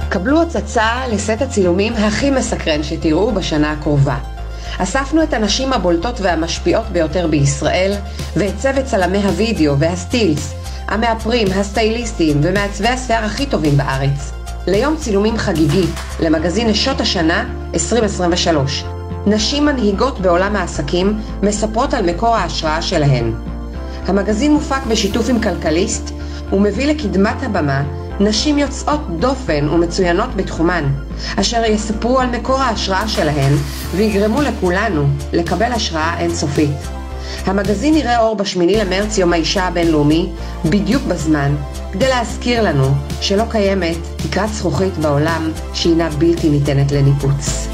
קבלו הצצה לסט הצילומים הכי מסקרן שתראו בשנה הקרובה. אספנו את הנשים הבולטות והמשפיעות ביותר בישראל, ואת צוות צלמי הוידאו והסטילס, המאפרים, הסטייליסטים ומעצבי השיער הכי טובים בארץ, ליום צילומים חגיגי למגזין נשות השנה 2023. נשים מנהיגות בעולם העסקים מספרות על מקור ההשראה שלהן. המגזין מופק בשיתוף עם כלכליסט ומביא לקדמת הבמה נשים יוצאות דופן ומצוינות בתחומן, אשר יספרו על מקור ההשראה שלהן ויגרמו לכולנו לקבל השראה אינסופית. המגזין יראה אור ב8 למרץ, יום האישה הבינלאומי, בדיוק בזמן, כדי להזכיר לנו שלא קיימת תקרת זכוכית בעולם שהינה בלתי ניתנת לניפוץ.